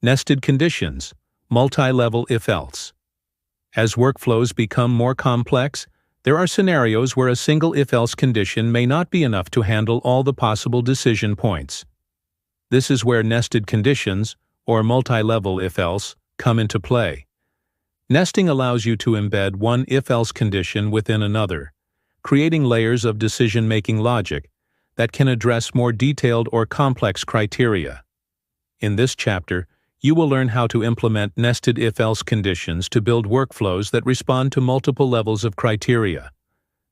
Nested conditions, multi-level if-else. As workflows become more complex, there are scenarios where a single if-else condition may not be enough to handle all the possible decision points. This is where nested conditions, or multi-level if-else, come into play. Nesting allows you to embed one if-else condition within another, creating layers of decision-making logic that can address more detailed or complex criteria. In this chapter, you will learn how to implement nested if-else conditions to build workflows that respond to multiple levels of criteria.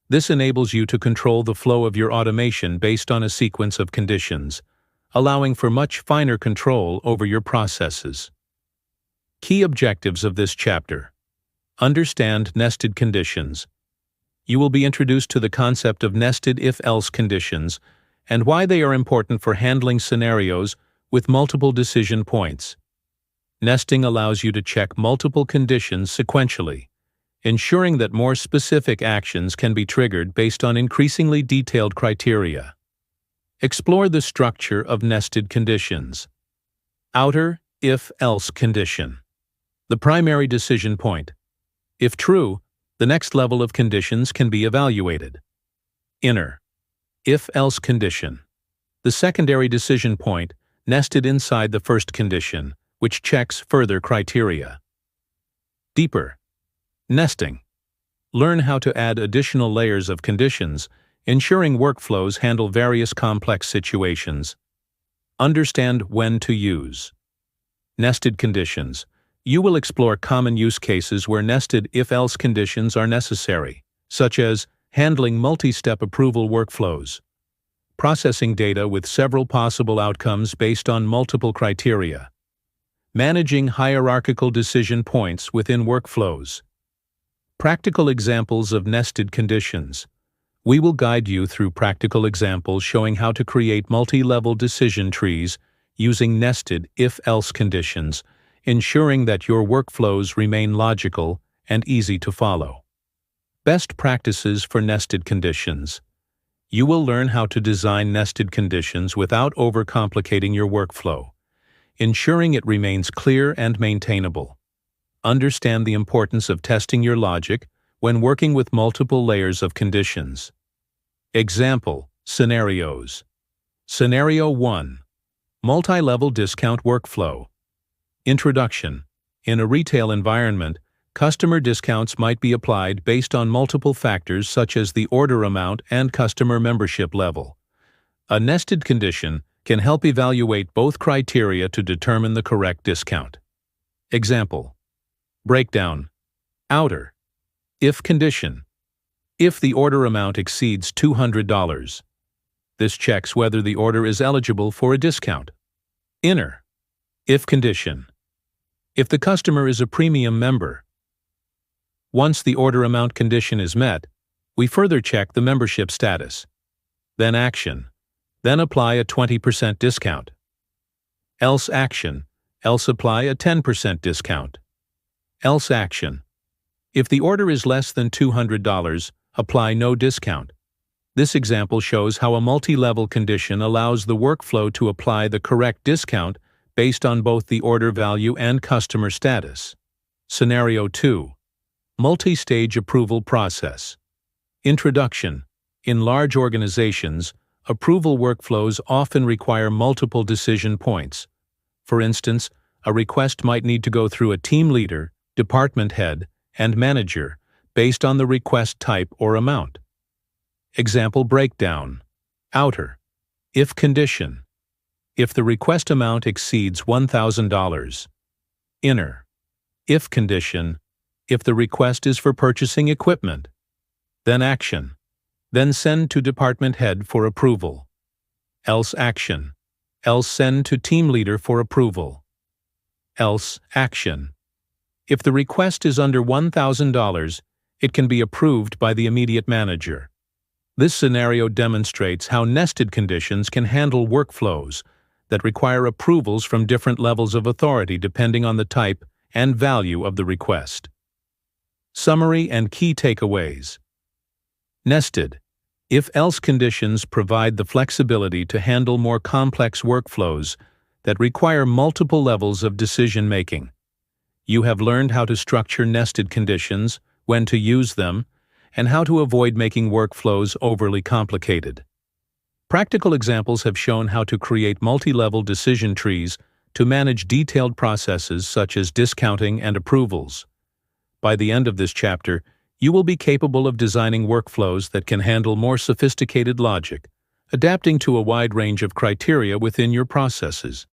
This enables you to control the flow of your automation based on a sequence of conditions, allowing for much finer control over your processes. Key objectives of this chapter. Understand nested conditions. You will be introduced to the concept of nested if-else conditions and why they are important for handling scenarios with multiple decision points. Nesting allows you to check multiple conditions sequentially, ensuring that more specific actions can be triggered based on increasingly detailed criteria. Explore the structure of nested conditions. Outer if-else condition. The primary decision point. If true, the next level of conditions can be evaluated. Inner if-else condition. The secondary decision point, nested inside the first condition, which checks further criteria. Deeper nesting. Learn how to add additional layers of conditions, ensuring workflows handle various complex situations. Understand when to use. Nested conditions. You will explore common use cases where nested if-else conditions are necessary, such as handling multi-step approval workflows, processing data with several possible outcomes based on multiple criteria, managing hierarchical decision points within workflows. Practical examples of nested conditions. We will guide you through practical examples showing how to create multi-level decision trees using nested if-else conditions, ensuring that your workflows remain logical and easy to follow. Best practices for nested conditions. You will learn how to design nested conditions without overcomplicating your workflow, ensuring it remains clear and maintainable. Understand the importance of testing your logic when working with multiple layers of conditions. Example scenarios. Scenario 1. Multi-level discount workflow. Introduction. In a retail environment, customer discounts might be applied based on multiple factors such as the order amount and customer membership level. A nested condition can help evaluate both criteria to determine the correct discount. Example. Breakdown. Outer if condition. If the order amount exceeds $200. This checks whether the order is eligible for a discount. Inner if condition. If the customer is a premium member. Once the order amount condition is met, we further check the membership status. Then action. Then apply a 20% discount. Else action. Else apply a 10% discount. Else action. If the order is less than $200, apply no discount. This example shows how a multi-level condition allows the workflow to apply the correct discount based on both the order value and customer status. Scenario 2. Multi-stage approval process. Introduction. In large organizations, approval workflows often require multiple decision points. For instance, a request might need to go through a team leader, department head, and manager based on the request type or amount. Example breakdown. Outer if condition. If the request amount exceeds $1,000. Inner if condition. If the request is for purchasing equipment. Then action. Then send to department head for approval. Else action. Else send to team leader for approval. Else action. If the request is under $1,000, it can be approved by the immediate manager. This scenario demonstrates how nested conditions can handle workflows that require approvals from different levels of authority depending on the type and value of the request. Summary and key takeaways. Nested if-else conditions provide the flexibility to handle more complex workflows that require multiple levels of decision-making. You have learned how to structure nested conditions, when to use them, and how to avoid making workflows overly complicated. Practical examples have shown how to create multi-level decision trees to manage detailed processes such as discounting and approvals. By the end of this chapter, you will be capable of designing workflows that can handle more sophisticated logic, adapting to a wide range of criteria within your processes.